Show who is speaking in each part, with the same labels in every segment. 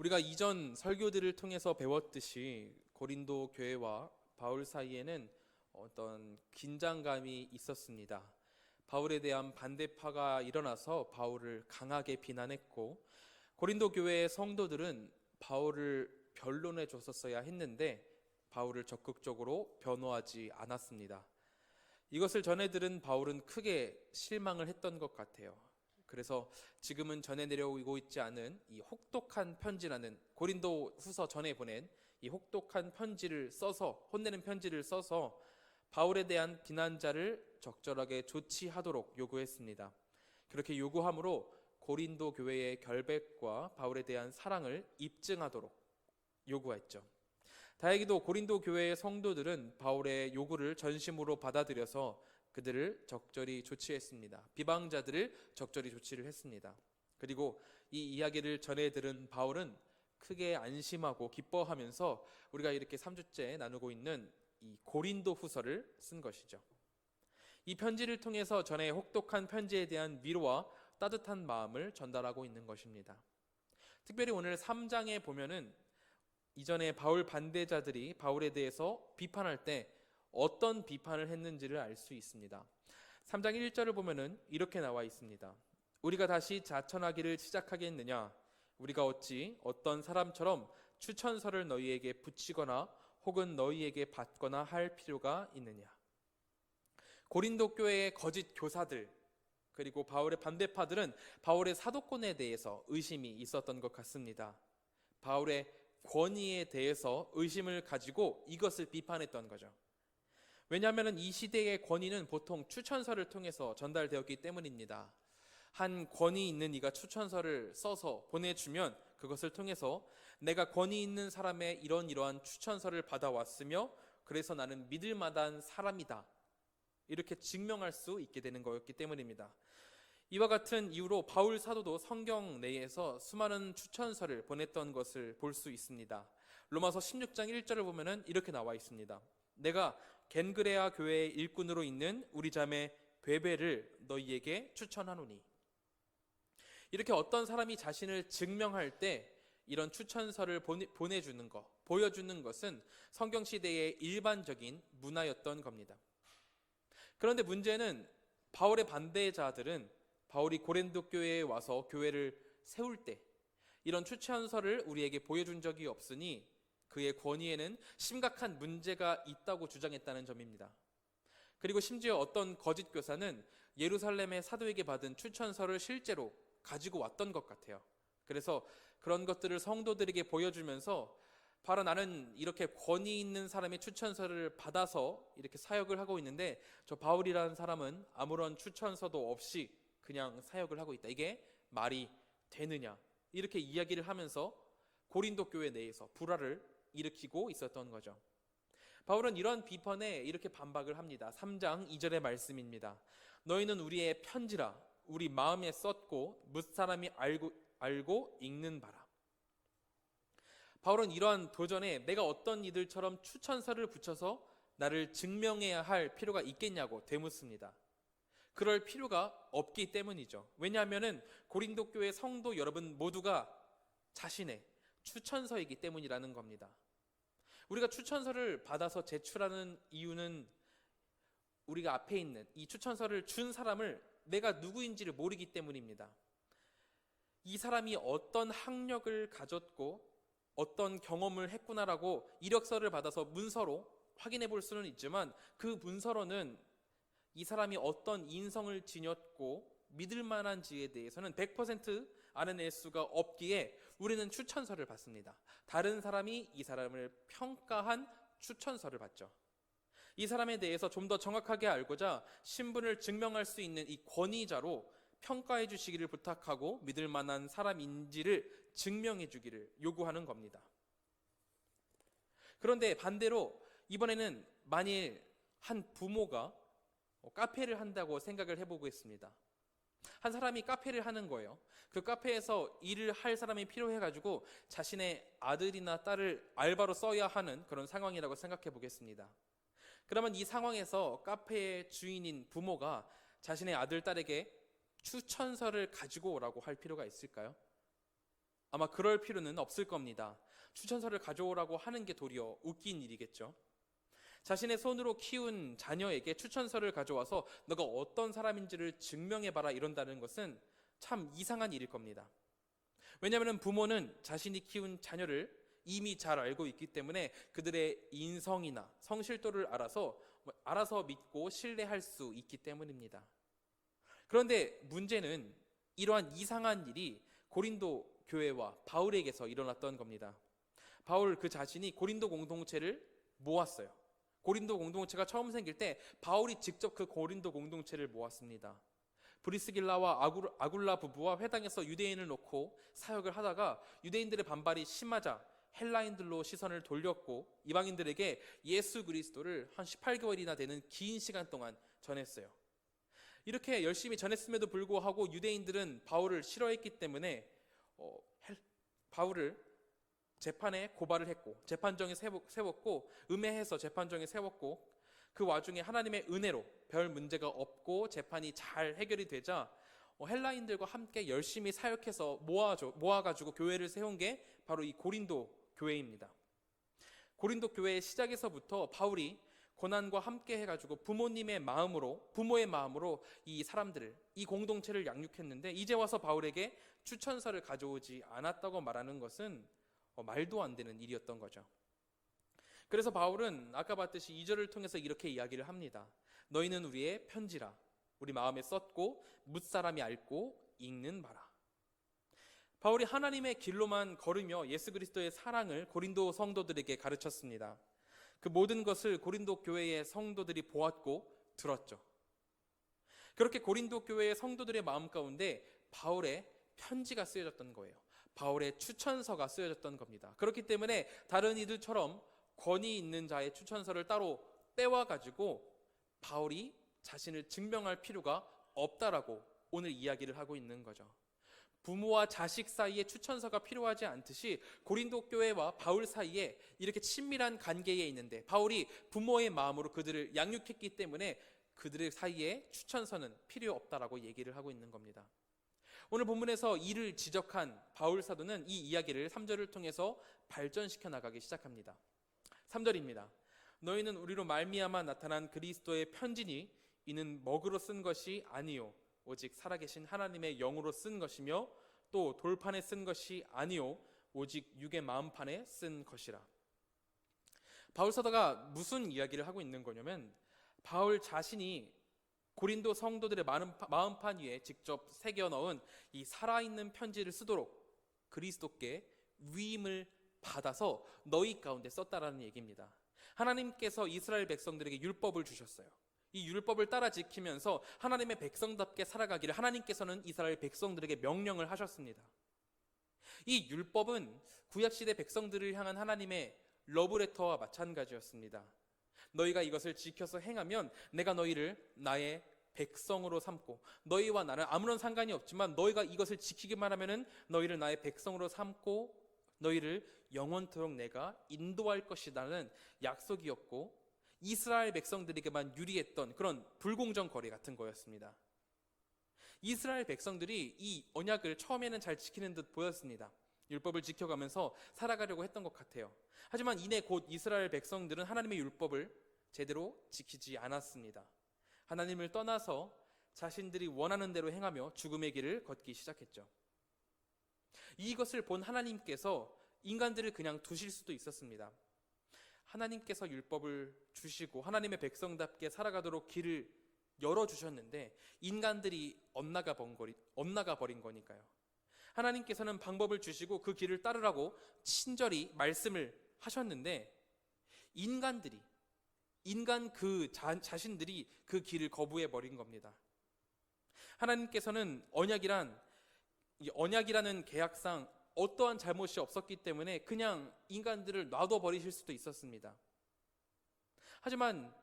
Speaker 1: 우리가 이전 설교들을 통해서 배웠듯이 고린도 교회와 바울 사이에는 어떤 긴장감이 있었습니다. 바울에 대한 반대파가 일어나서 바울을 강하게 비난했고, 고린도 교회의 성도들은 바울을 변론해 줬었어야 했는데 바울을 적극적으로 변호하지 않았습니다. 이것을 전해 들은 바울은 크게 실망을 했던 것 같아요. 그래서 지금은 전해 내려오고 있지 않은 이 혹독한 편지라는, 고린도 후서 전에 보낸 이 혹독한 편지를 써서, 혼내는 편지를 써서 바울에 대한 비난자를 적절하게 조치하도록 요구했습니다. 그렇게 요구함으로 고린도 교회의 결백과 바울에 대한 사랑을 입증하도록 요구했죠. 다행히도 고린도 교회의 성도들은 바울의 요구를 전심으로 받아들여서 그들을 적절히 조치했습니다. 비방자들을 적절히 조치를 했습니다. 그리고 이 이야기를 전해 들은 바울은 크게 안심하고 기뻐하면서 우리가 이렇게 3주째 나누고 있는 이 고린도 후서를 쓴 것이죠. 이 편지를 통해서 전에 혹독한 편지에 대한 위로와 따뜻한 마음을 전달하고 있는 것입니다. 특별히 오늘 3장에 보면은 이전에 바울 반대자들이 바울에 대해서 비판할 때 어떤 비판을 했는지를 알 수 있습니다. 3장 1절을 보면은 이렇게 나와 있습니다. 우리가 다시 자천하기를 시작하겠느냐? 우리가 어찌 어떤 사람처럼 추천서를 너희에게 붙이거나 혹은 너희에게 받거나 할 필요가 있느냐? 고린도 교회의 거짓 교사들, 그리고 바울의 반대파들은 바울의 사도권에 대해서 의심이 있었던 것 같습니다. 바울의 권위에 대해서 의심을 가지고 이것을 비판했던 거죠. 왜냐하면 이 시대의 권위는 보통 추천서를 통해서 전달되었기 때문입니다. 한 권위 있는 이가 추천서를 써서 보내주면 그것을 통해서 내가 권위 있는 사람의 이러한 추천서를 받아왔으며 그래서 나는 믿을 만한 사람이다, 이렇게 증명할 수 있게 되는 거였기 때문입니다. 이와 같은 이유로 바울 사도도 성경 내에서 수많은 추천서를 보냈던 것을 볼 수 있습니다. 로마서 16장 1절을 보면은 이렇게 나와 있습니다. 내가 겐그레아 교회의 일꾼으로 있는 우리 자매 베베를 너희에게 추천하노니. 이렇게 어떤 사람이 자신을 증명할 때 이런 추천서를 보내주는 것, 보여주는 것은 성경 시대의 일반적인 문화였던 겁니다. 그런데 문제는 바울의 반대자들은 바울이 고린도 교회에 와서 교회를 세울 때 이런 추천서를 우리에게 보여준 적이 없으니 그의 권위에는 심각한 문제가 있다고 주장했다는 점입니다. 그리고 심지어 어떤 거짓 교사는 예루살렘의 사도에게 받은 추천서를 실제로 가지고 왔던 것 같아요. 그래서 그런 것들을 성도들에게 보여주면서 바로 나는 이렇게 권위 있는 사람의 추천서를 받아서 이렇게 사역을 하고 있는데 저 바울이라는 사람은 아무런 추천서도 없이 그냥 사역을 하고 있다. 이게 말이 되느냐? 이렇게 이야기를 하면서 고린도 교회 내에서 불화를 일으키고 있었던 거죠. 바울은 이런 비판에 이렇게 반박을 합니다. 3장 2절의 말씀입니다. 너희는 우리의 편지라 우리 마음에 썼고 뭇사람이 알고 읽는 바라. 바울은 이러한 도전에 내가 어떤 이들처럼 추천서를 붙여서 나를 증명해야 할 필요가 있겠냐고 되묻습니다. 그럴 필요가 없기 때문이죠. 왜냐하면 고린도 교회 성도 여러분 모두가 자신의 추천서이기 때문이라는 겁니다. 우리가 추천서를 받아서 제출하는 이유는 우리가 앞에 있는 이 추천서를 준 사람을 내가 누구인지를 모르기 때문입니다. 이 사람이 어떤 학력을 가졌고 어떤 경험을 했구나라고 이력서를 받아서 문서로 확인해 볼 수는 있지만 그 문서로는 이 사람이 어떤 인성을 지녔고 믿을 만한지에 대해서는 100% 알아낼 수가 없기에 우리는 추천서를 받습니다. 다른 사람이 이 사람을 평가한 추천서를 받죠. 이 사람에 대해서 좀 더 정확하게 알고자 신분을 증명할 수 있는 이 권위자로 평가해 주시기를 부탁하고 믿을 만한 사람인지를 증명해 주기를 요구하는 겁니다. 그런데 반대로 이번에는 만일 한 부모가 카페를 한다고 생각을 해보겠습니다. 한 사람이 카페를 하는 거예요. 그 카페에서 일을 할 사람이 필요해가지고 자신의 아들이나 딸을 알바로 써야 하는 그런 상황이라고 생각해 보겠습니다. 그러면 이 상황에서 카페의 주인인 부모가 자신의 아들, 딸에게 추천서를 가지고 오라고 할 필요가 있을까요? 아마 그럴 필요는 없을 겁니다. 추천서를 가져오라고 하는 게 도리어 웃긴 일이겠죠. 자신의 손으로 키운 자녀에게 추천서를 가져와서 너가 어떤 사람인지를 증명해봐라 이런다는 것은 참 이상한 일일 겁니다. 왜냐하면 부모는 자신이 키운 자녀를 이미 잘 알고 있기 때문에 그들의 인성이나 성실도를 알아서 믿고 신뢰할 수 있기 때문입니다. 그런데 문제는 이러한 이상한 일이 고린도 교회와 바울에게서 일어났던 겁니다. 바울 그 자신이 고린도 공동체를 모았어요. 고린도 공동체가 처음 생길 때 바울이 직접 그 고린도 공동체를 모았습니다. 브리스길라와 아굴라 부부와 회당에서 유대인을 놓고 사역을 하다가 유대인들의 반발이 심하자 헬라인들로 시선을 돌렸고 이방인들에게 예수 그리스도를 한 18개월이나 되는 긴 시간 동안 전했어요. 이렇게 열심히 전했음에도 불구하고 유대인들은 바울을 싫어했기 때문에 바울을 재판에 고발을 했고 재판정에 세웠고 음해해서 재판정에 세웠고 그 와중에 하나님의 은혜로 별 문제가 없고 재판이 잘 해결이 되자 헬라인들과 함께 열심히 사역해서 모아가지고 교회를 세운 게 바로 이 고린도 교회입니다. 고린도 교회의 시작에서부터 바울이 고난과 함께 해가지고 부모의 마음으로 이 사람들을, 이 공동체를 양육했는데 이제 와서 바울에게 추천서를 가져오지 않았다고 말하는 것은 말도 안 되는 일이었던 거죠. 그래서 바울은 아까 봤듯이 2절을 통해서 이렇게 이야기를 합니다. 너희는 우리의 편지라 우리 마음에 썼고 뭇사람이 앓고 읽는 바라. 바울이 하나님의 길로만 걸으며 예수 그리스도의 사랑을 고린도 성도들에게 가르쳤습니다. 그 모든 것을 고린도 교회의 성도들이 보았고 들었죠. 그렇게 고린도 교회의 성도들의 마음 가운데 바울의 편지가 쓰여졌던 거예요. 바울의 추천서가 쓰여졌던 겁니다. 그렇기 때문에 다른 이들처럼 권위 있는 자의 추천서를 따로 떼와가지고 바울이 자신을 증명할 필요가 없다라고 오늘 이야기를 하고 있는 거죠. 부모와 자식 사이에 추천서가 필요하지 않듯이 고린도 교회와 바울 사이에 이렇게 친밀한 관계에 있는데 바울이 부모의 마음으로 그들을 양육했기 때문에 그들의 사이에 추천서는 필요 없다라고 얘기를 하고 있는 겁니다. 오늘 본문에서 이를 지적한 바울 사도는 이 이야기를 3절을 통해서 발전시켜 나가기 시작합니다. 3절입니다. 너희는 우리로 말미암아 나타난 그리스도의 편지니 이는 먹으로 쓴 것이 아니요 오직 살아계신 하나님의 영으로 쓴 것이며 또 돌판에 쓴 것이 아니요 오직 육의 마음판에 쓴 것이라. 바울 사도가 무슨 이야기를 하고 있는 거냐면 바울 자신이 고린도 성도들의 마음판 위에 직접 새겨 넣은 이 살아있는 편지를 쓰도록 그리스도께 위임을 받아서 너희 가운데 썼다라는 얘기입니다. 하나님께서 이스라엘 백성들에게 율법을 주셨어요. 이 율법을 따라 지키면서 하나님의 백성답게 살아가기를 하나님께서는 이스라엘 백성들에게 명령을 하셨습니다. 이 율법은 구약시대 백성들을 향한 하나님의 러브레터와 마찬가지였습니다. 너희가 이것을 지켜서 행하면 내가 너희를 나의 백성으로 삼고 너희와 나는 아무런 상관이 없지만 너희가 이것을 지키기만 하면은 너희를 나의 백성으로 삼고 너희를 영원토록 내가 인도할 것이라는 약속이었고 이스라엘 백성들에게만 유리했던 그런 불공정 거래 같은 거였습니다. 이스라엘 백성들이 이 언약을 처음에는 잘 지키는 듯 보였습니다. 율법을 지켜가면서 살아가려고 했던 것 같아요. 하지만 이내 곧 이스라엘 백성들은 하나님의 율법을 제대로 지키지 않았습니다. 하나님을 떠나서 자신들이 원하는 대로 행하며 죽음의 길을 걷기 시작했죠. 이것을 본 하나님께서 인간들을 그냥 두실 수도 있었습니다. 하나님께서 율법을 주시고 하나님의 백성답게 살아가도록 길을 열어주셨는데 인간들이 엇나가 버린 거니까요. 하나님께서는 방법을 주시고 그 길을 따르라고 친절히 말씀을 하셨는데 인간 자신들이 그 길을 거부해 버린 겁니다. 하나님께서는 언약이라는 계약상 어떠한 잘못이 없었기 때문에 그냥 인간들을 놔둬 버리실 수도 있었습니다. 하지만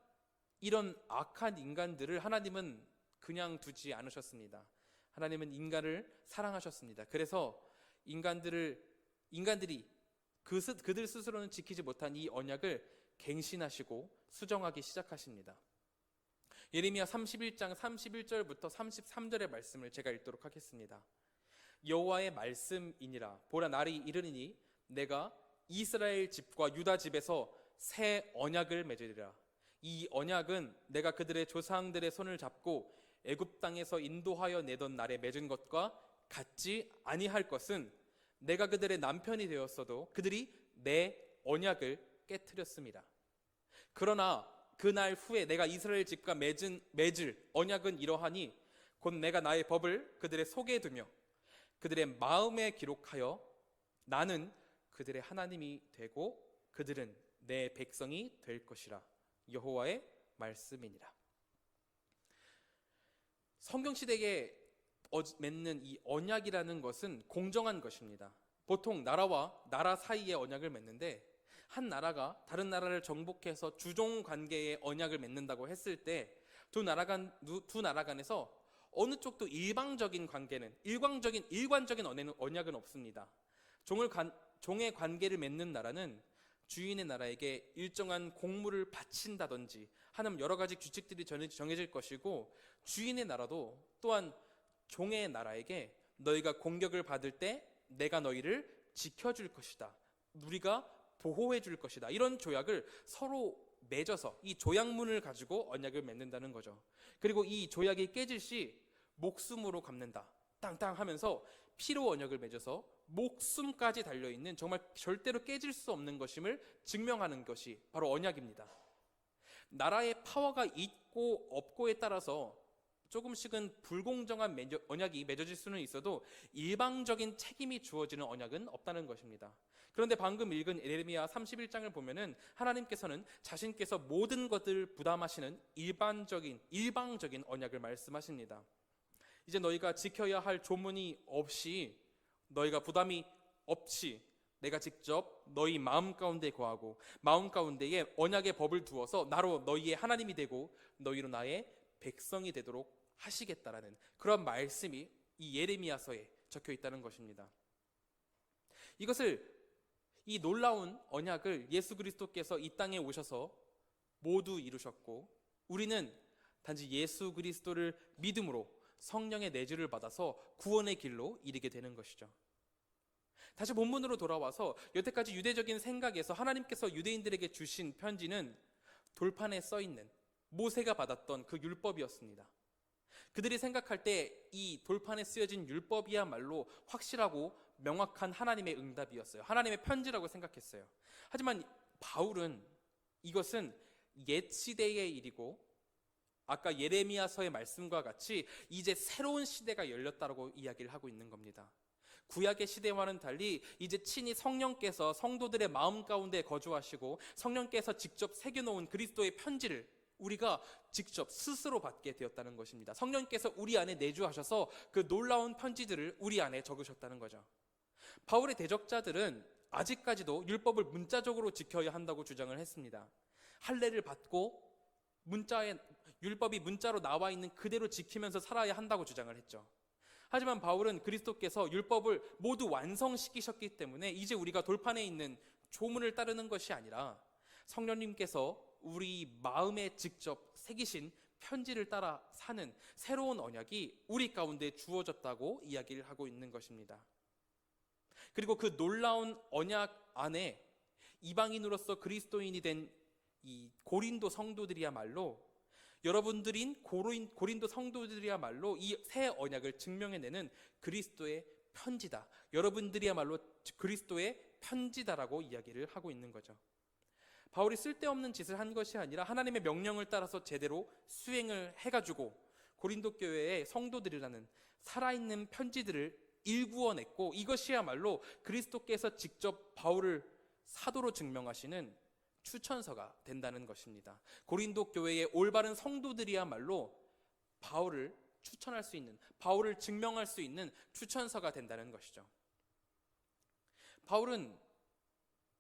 Speaker 1: 이런 악한 인간들을 하나님은 그냥 두지 않으셨습니다. 하나님은 인간을 사랑하셨습니다. 그래서 인간들이 그들 스스로는 지키지 못한 이 언약을 갱신하시고 수정하기 시작하십니다. 예레미야 31장 31절부터 33절의 말씀을 제가 읽도록 하겠습니다. 여호와의 말씀이니라. 보라, 날이 이르리니 내가 이스라엘 집과 유다 집에서 새 언약을 맺으리라. 이 언약은 내가 그들의 조상들의 손을 잡고 애굽 땅에서 인도하여 내던 날에 맺은 것과 같지 아니할 것은, 내가 그들의 남편이 되었어도 그들이 내 언약을 깨트렸습니다. 그러나 그날 후에 내가 이스라엘 집과 맺을 언약은 이러하니, 곧 내가 나의 법을 그들의 속에 두며 그들의 마음에 기록하여 나는 그들의 하나님이 되고 그들은 내 백성이 될 것이라. 여호와의 말씀이니라. 성경 시대에 맺는 이 언약이라는 것은 공정한 것입니다. 보통 나라와 나라 사이의 언약을 맺는데, 한 나라가 다른 나라를 정복해서 주종 관계의 언약을 맺는다고 했을 때 두 나라 간에서 어느 쪽도 일방적인 일관적인 언약은 없습니다. 종의 관계를 맺는 나라는 주인의 나라에게 일정한 공물을 바친다든지 하는 여러 가지 규칙들이 정해질 것이고, 주인의 나라도 또한 종의 나라에게 너희가 공격을 받을 때 내가 너희를 지켜줄 것이다, 우리가 보호해 줄 것이다, 이런 조약을 서로 맺어서 이 조약문을 가지고 언약을 맺는다는 거죠. 그리고 이 조약이 깨질 시 목숨으로 갚는다, 땅땅 하면서 피로 언약을 맺어서 목숨까지 달려있는 정말 절대로 깨질 수 없는 것임을 증명하는 것이 바로 언약입니다. 나라의 파워가 있고 없고에 따라서 조금씩은 불공정한 언약이 맺어질 수는 있어도 일방적인 책임이 주어지는 언약은 없다는 것입니다. 그런데 방금 읽은 예레미야 31장을 보면은 하나님께서는 자신께서 모든 것들을 부담하시는 일방적인 언약을 말씀하십니다. 이제 너희가 지켜야 할 조문이 없이, 너희가 부담이 없이 내가 직접 너희 마음 가운데 거하고 마음 가운데에 언약의 법을 두어서 나로 너희의 하나님이 되고 너희로 나의 백성이 되도록 하시겠다라는 그런 말씀이 이 예레미야서에 적혀 있다는 것입니다. 이 놀라운 언약을 예수 그리스도께서 이 땅에 오셔서 모두 이루셨고, 우리는 단지 예수 그리스도를 믿음으로 성령의 내주를 받아서 구원의 길로 이르게 되는 것이죠. 다시 본문으로 돌아와서 여태까지 유대적인 생각에서 하나님께서 유대인들에게 주신 편지는 돌판에 써있는 모세가 받았던 그 율법이었습니다. 그들이 생각할 때 이 돌판에 쓰여진 율법이야말로 확실하고 명확한 하나님의 응답이었어요. 하나님의 편지라고 생각했어요. 하지만 바울은 이것은 옛 시대의 일이고, 아까 예레미야서의 말씀과 같이 이제 새로운 시대가 열렸다고 이야기를 하고 있는 겁니다. 구약의 시대와는 달리 이제 친히 성령께서 성도들의 마음 가운데 거주하시고 성령께서 직접 새겨놓은 그리스도의 편지를 우리가 직접 스스로 받게 되었다는 것입니다. 성령께서 우리 안에 내주하셔서 그 놀라운 편지들을 우리 안에 적으셨다는 거죠. 바울의 대적자들은 아직까지도 율법을 문자적으로 지켜야 한다고 주장을 했습니다. 할례를 받고 율법이 문자로 나와 있는 그대로 지키면서 살아야 한다고 주장을 했죠. 하지만 바울은 그리스도께서 율법을 모두 완성시키셨기 때문에 이제 우리가 돌판에 있는 조문을 따르는 것이 아니라 성령님께서 우리 마음에 직접 새기신 편지를 따라 사는 새로운 언약이 우리 가운데 주어졌다고 이야기를 하고 있는 것입니다. 그리고 그 놀라운 언약 안에 이방인으로서 그리스도인이 된 이 고린도 성도들이야말로, 여러분들인 고린도 성도들이야말로 이 새 언약을 증명해내는 그리스도의 편지다, 여러분들이야말로 그리스도의 편지다라고 이야기를 하고 있는 거죠. 바울이 쓸데없는 짓을 한 것이 아니라 하나님의 명령을 따라서 제대로 수행을 해가지고 고린도 교회의 성도들이라는 살아있는 편지들을 일구어냈고, 이것이야말로 그리스도께서 직접 바울을 사도로 증명하시는 추천서가 된다는 것입니다. 고린도 교회의 올바른 성도들이야말로 바울을 추천할 수 있는, 바울을 증명할 수 있는 추천서가 된다는 것이죠. 바울은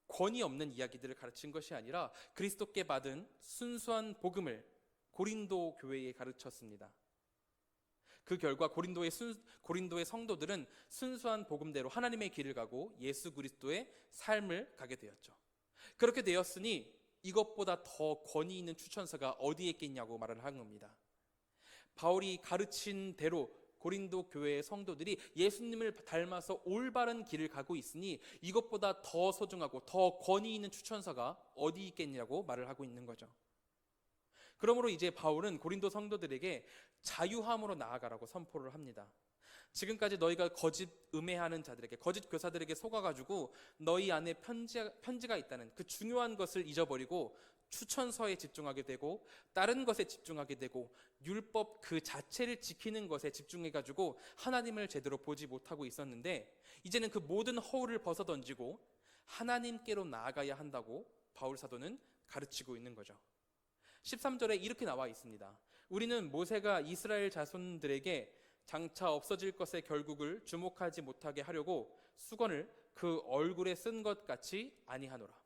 Speaker 1: 권위 없는 이야기들을 가르친 것이 아니라 그리스도께 받은 순수한 복음을 고린도 교회에 가르쳤습니다. 그 결과 고린도의 성도들은 순수한 복음대로 하나님의 길을 가고 예수 그리스도의 삶을 가게 되었죠. 그렇게 되었으니 이것보다 더 권위 있는 추천서가 어디에 있겠냐고 말을 한 겁니다. 바울이 가르친 대로 고린도 교회의 성도들이 예수님을 닮아서 올바른 길을 가고 있으니 이것보다 더 소중하고 더 권위 있는 추천서가 어디 있겠냐고 말을 하고 있는 거죠. 그러므로 이제 바울은 고린도 성도들에게 자유함으로 나아가라고 선포를 합니다. 지금까지 너희가 거짓 음해하는 자들에게, 거짓 교사들에게 속아가지고 너희 안에 편지가 있다는 그 중요한 것을 잊어버리고 추천서에 집중하게 되고 다른 것에 집중하게 되고 율법 그 자체를 지키는 것에 집중해가지고 하나님을 제대로 보지 못하고 있었는데, 이제는 그 모든 허울을 벗어던지고 하나님께로 나아가야 한다고 바울 사도는 가르치고 있는 거죠. 13절에 이렇게 나와 있습니다. 우리는 모세가 이스라엘 자손들에게 장차 없어질 것의 결국을 주목하지 못하게 하려고 수건을 그 얼굴에 쓴 것 같이 아니하노라.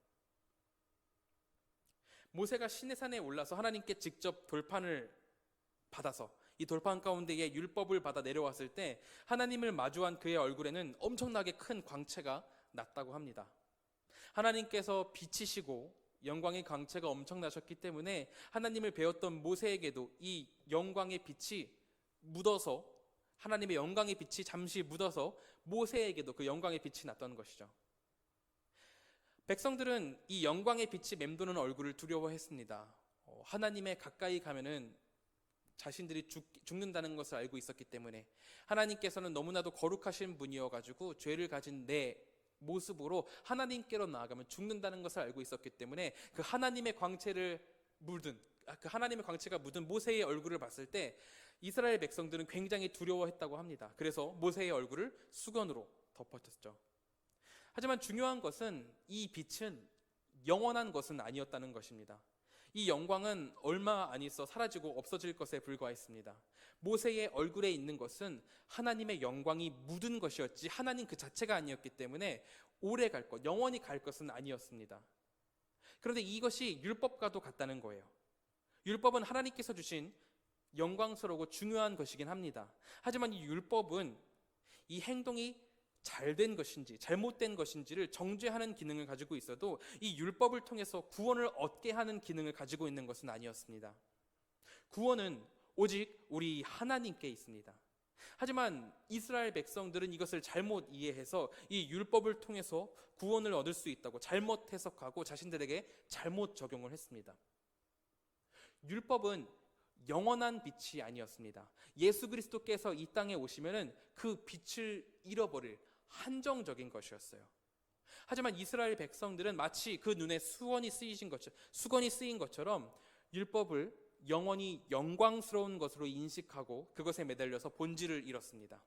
Speaker 1: 모세가 시내산에 올라서 하나님께 직접 돌판을 받아서 이 돌판 가운데에 율법을 받아 내려왔을 때 하나님을 마주한 그의 얼굴에는 엄청나게 큰 광채가 났다고 합니다. 하나님께서 빛이시고 영광의 광채가 엄청나셨기 때문에 하나님을 배웠던 모세에게도 이 영광의 빛이 묻어서, 하나님의 영광의 빛이 잠시 묻어서 모세에게도 그 영광의 빛이 났던 것이죠. 백성들은 이 영광의 빛이 맴도는 얼굴을 두려워했습니다. 하나님의 가까이 가면은 자신들이 죽는다는 것을 알고 있었기 때문에, 하나님께서는 너무나도 거룩하신 분이어가지고 죄를 가진 내 모습으로 하나님께로 나아가면 죽는다는 것을 알고 있었기 때문에 그 하나님의 광채를 묻은, 그 하나님의 광채가 묻은 모세의 얼굴을 봤을 때 이스라엘 백성들은 굉장히 두려워했다고 합니다. 그래서 모세의 얼굴을 수건으로 덮었죠. 하지만 중요한 것은 이 빛은 영원한 것은 아니었다는 것입니다. 이 영광은 얼마 안 있어 사라지고 없어질 것에 불과했습니다. 모세의 얼굴에 있는 것은 하나님의 영광이 묻은 것이었지 하나님 그 자체가 아니었기 때문에 오래 갈 것, 영원히 갈 것은 아니었습니다. 그런데 이것이 율법과도 같다는 거예요. 율법은 하나님께서 주신 영광스러우고 중요한 것이긴 합니다. 하지만 이 율법은 이 행동이 잘된 것인지 잘못된 것인지를 정죄하는 기능을 가지고 있어도 이 율법을 통해서 구원을 얻게 하는 기능을 가지고 있는 것은 아니었습니다. 구원은 오직 우리 하나님께 있습니다. 하지만 이스라엘 백성들은 이것을 잘못 이해해서 이 율법을 통해서 구원을 얻을 수 있다고 잘못 해석하고 자신들에게 잘못 적용을 했습니다. 율법은 영원한 빛이 아니었습니다. 예수 그리스도께서 이 땅에 오시면은 그 빛을 잃어버릴 한정적인 것이었어요. 하지만 이스라엘 백성들은 마치 그 눈에 수건이 쓰인 것처럼 율법을 영원히 영광스러운 것으로 인식하고 그것에 매달려서 본질을 잃었습니다.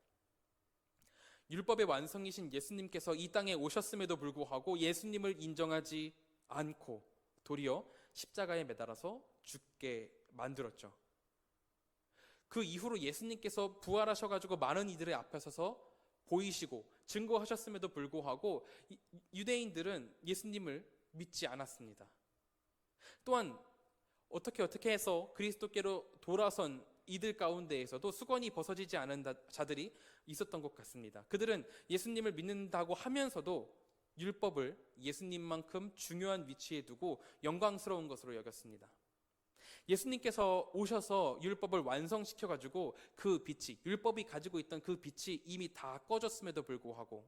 Speaker 1: 율법의 완성이신 예수님께서 이 땅에 오셨음에도 불구하고 예수님을 인정하지 않고 도리어 십자가에 매달아서 죽게 만들었죠. 그 이후로 예수님께서 부활하셔가지고 많은 이들의 앞에 서서 보이시고 증거하셨음에도 불구하고 유대인들은 예수님을 믿지 않았습니다. 또한 어떻게 해서 그리스도께로 돌아선 이들 가운데에서도 수건이 벗어지지 않은 자들이 있었던 것 같습니다. 그들은 예수님을 믿는다고 하면서도 율법을 예수님만큼 중요한 위치에 두고 영광스러운 것으로 여겼습니다. 예수님께서 오셔서 율법을 완성시켜가지고 그 빛이, 율법이 가지고 있던 그 빛이 이미 다 꺼졌음에도 불구하고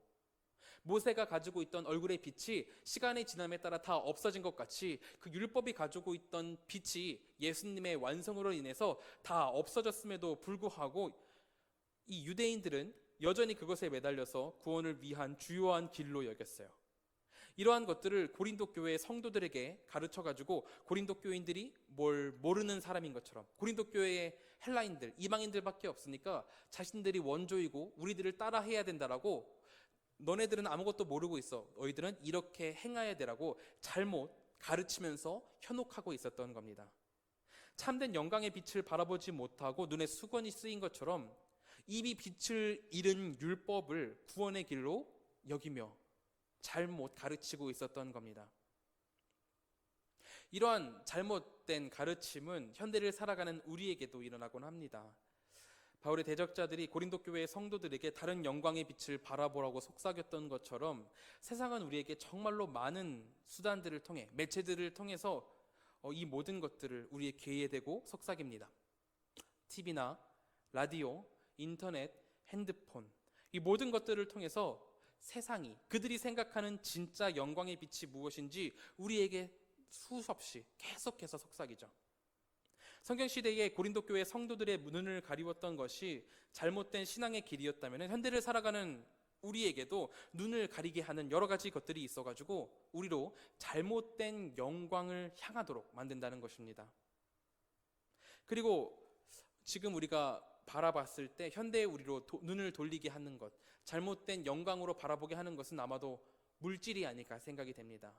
Speaker 1: 모세가 가지고 있던 얼굴의 빛이 시간의 지남에 따라 다 없어진 것 같이 그 율법이 가지고 있던 빛이 예수님의 완성으로 인해서 다 없어졌음에도 불구하고 이 유대인들은 여전히 그것에 매달려서 구원을 위한 주요한 길로 여겼어요. 이러한 것들을 고린도 교회의 성도들에게 가르쳐가지고 고린도 교인들이 뭘 모르는 사람인 것처럼, 고린도 교회의 헬라인들, 이방인들밖에 없으니까 자신들이 원조이고 우리들을 따라해야 된다라고, 너네들은 아무것도 모르고 있어, 너희들은 이렇게 행해야 되라고 잘못 가르치면서 현혹하고 있었던 겁니다. 참된 영광의 빛을 바라보지 못하고 눈에 수건이 쓰인 것처럼 이미 빛을 잃은 율법을 구원의 길로 여기며 잘못 가르치고 있었던 겁니다. 이러한 잘못된 가르침은 현대를 살아가는 우리에게도 일어나곤 합니다. 바울의 대적자들이 고린도 교회의 성도들에게 다른 영광의 빛을 바라보라고 속삭였던 것처럼 세상은 우리에게 정말로 많은 수단들을 통해, 매체들을 통해서 이 모든 것들을 우리의 귀에 대고 속삭입니다. TV나 라디오, 인터넷, 핸드폰, 이 모든 것들을 통해서 세상이 그들이 생각하는 진짜 영광의 빛이 무엇인지 우리에게 수없이 계속해서 속삭이죠. 성경시대의 고린도 교회 성도들의 눈을 가리웠던 것이 잘못된 신앙의 길이었다면 현대를 살아가는 우리에게도 눈을 가리게 하는 여러 가지 것들이 있어가지고 우리로 잘못된 영광을 향하도록 만든다는 것입니다. 그리고 지금 우리가 바라봤을 때 현대의 우리로 눈을 돌리게 하는 것, 잘못된 영광으로 바라보게 하는 것은 아마도 물질이 아닐까 생각이 됩니다.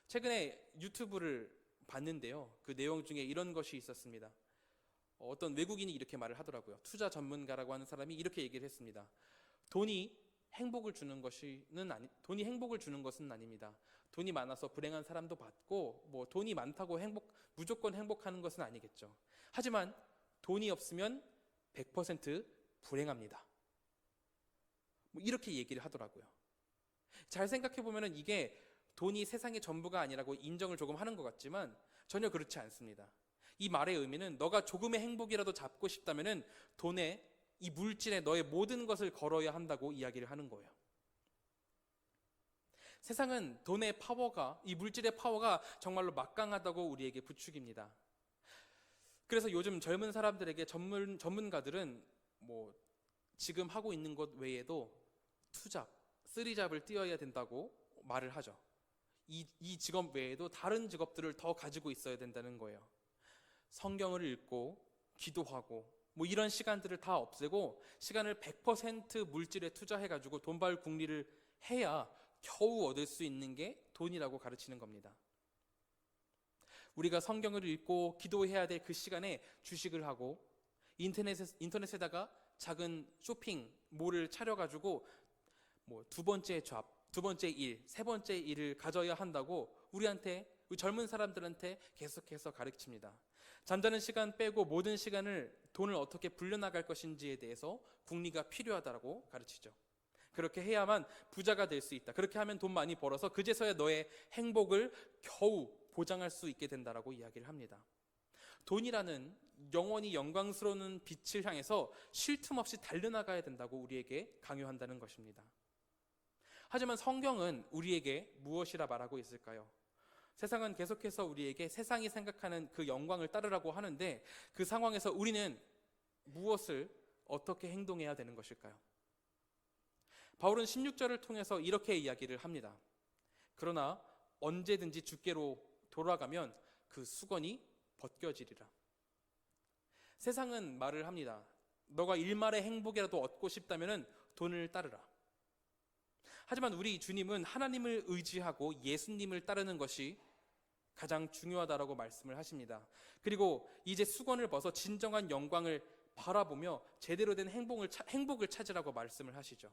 Speaker 1: 최근에 유튜브를 봤는데요, 그 내용 중에 이런 것이 있었습니다. 어떤 외국인이 이렇게 말을 하더라고요. 투자 전문가라고 하는 사람이 이렇게 얘기를 했습니다. 돈이 행복을 주는 것은 아닙니다. 돈이 많아서 불행한 사람도 많고, 돈이 많다고 무조건 행복하는 것은 아니겠죠. 하지만 돈이 없으면 100% 불행합니다. 이렇게 얘기를 하더라고요. 잘 생각해 보면 이게 돈이 세상의 전부가 아니라고 인정을 조금 하는 것 같지만 전혀 그렇지 않습니다. 이 말의 의미는 너가 조금의 행복이라도 잡고 싶다면 돈에, 이 물질에 너의 모든 것을 걸어야 한다고 이야기를 하는 거예요. 세상은 돈의 파워가, 이 물질의 파워가 정말로 막강하다고 우리에게 부추깁니다. 그래서 요즘 젊은 사람들에게 전문가들은 지금 하고 있는 것 외에도 투잡, 쓰리잡을 뛰어야 된다고 말을 하죠. 이 직업 외에도 다른 직업들을 더 가지고 있어야 된다는 거예요. 성경을 읽고 기도하고 이런 시간들을 다 없애고 시간을 100% 물질에 투자해가지고 돈 벌 궁리를 해야 겨우 얻을 수 있는 게 돈이라고 가르치는 겁니다. 우리가 성경을 읽고 기도해야 될 그 시간에 주식을 하고 인터넷에다가 작은 쇼핑몰을 차려가지고 두 번째 잡, 두 번째 일, 세 번째 일을 가져야 한다고 우리 젊은 사람들한테 계속해서 가르칩니다. 잠자는 시간 빼고 모든 시간을 돈을 어떻게 불려나갈 것인지에 대해서 궁리가 필요하다고 가르치죠. 그렇게 해야만 부자가 될 수 있다. 그렇게 하면 돈 많이 벌어서 그제서야 너의 행복을 겨우 보장할 수 있게 된다라고 이야기를 합니다. 돈이라는 영원히 영광스러운 빛을 향해서 쉴 틈 없이 달려나가야 된다고 우리에게 강요한다는 것입니다. 하지만 성경은 우리에게 무엇이라 말하고 있을까요? 세상은 계속해서 우리에게 세상이 생각하는 그 영광을 따르라고 하는데 그 상황에서 우리는 무엇을 어떻게 행동해야 되는 것일까요? 바울은 16절을 통해서 이렇게 이야기를 합니다. 그러나 언제든지 주께로 돌아가면 그 수건이 벗겨지리라. 세상은 말을 합니다. 너가 일말의 행복이라도 얻고 싶다면 돈을 따르라. 하지만 우리 주님은 하나님을 의지하고 예수님을 따르는 것이 가장 중요하다라고 말씀을 하십니다. 그리고 이제 수건을 벗어 진정한 영광을 바라보며 제대로 된 행복을 찾으라고 말씀을 하시죠.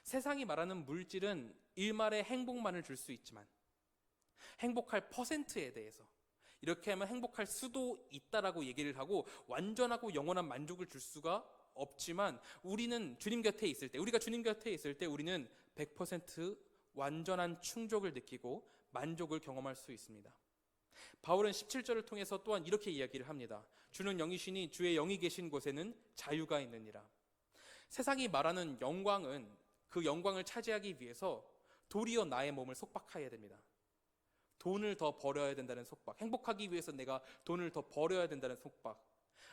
Speaker 1: 세상이 말하는 물질은 일말의 행복만을 줄 수 있지만 행복할 퍼센트에 대해서 이렇게 하면 행복할 수도 있다라고 얘기를 하고 완전하고 영원한 만족을 줄 수가 없지만 우리는 주님 곁에 있을 때, 우리가 주님 곁에 있을 때 우리는 100% 완전한 충족을 느끼고 만족을 경험할 수 있습니다. 바울은 17절을 통해서 또한 이렇게 이야기를 합니다. 주는 영이시니 주의 영이 계신 곳에는 자유가 있느니라. 세상이 말하는 영광은 그 영광을 차지하기 위해서 도리어 나의 몸을 속박해야 됩니다. 돈을 더 벌어야 된다는 속박, 행복하기 위해서 내가 돈을 더 벌어야 된다는 속박,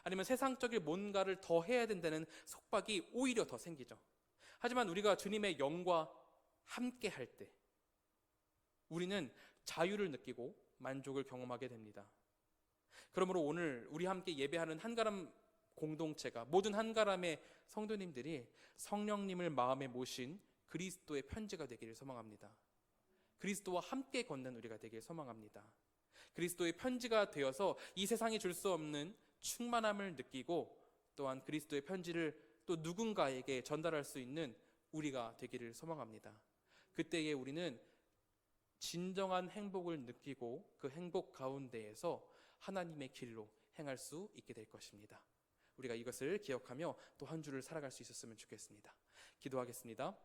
Speaker 1: 아니면 세상적인 뭔가를 더 해야 된다는 속박이 오히려 더 생기죠. 하지만 우리가 주님의 영과 함께 할 때 우리는 자유를 느끼고 만족을 경험하게 됩니다. 그러므로 오늘 우리 함께 예배하는 한가람 공동체가, 모든 한가람의 성도님들이 성령님을 마음에 모신 그리스도의 편지가 되기를 소망합니다. 그리스도와 함께 걷는 우리가 되길 소망합니다. 그리스도의 편지가 되어서 이 세상이 줄 수 없는 충만함을 느끼고 또한 그리스도의 편지를 또 누군가에게 전달할 수 있는 우리가 되기를 소망합니다. 그때에 우리는 진정한 행복을 느끼고 그 행복 가운데에서 하나님의 길로 행할 수 있게 될 것입니다. 우리가 이것을 기억하며 또 한 주를 살아갈 수 있었으면 좋겠습니다. 기도하겠습니다.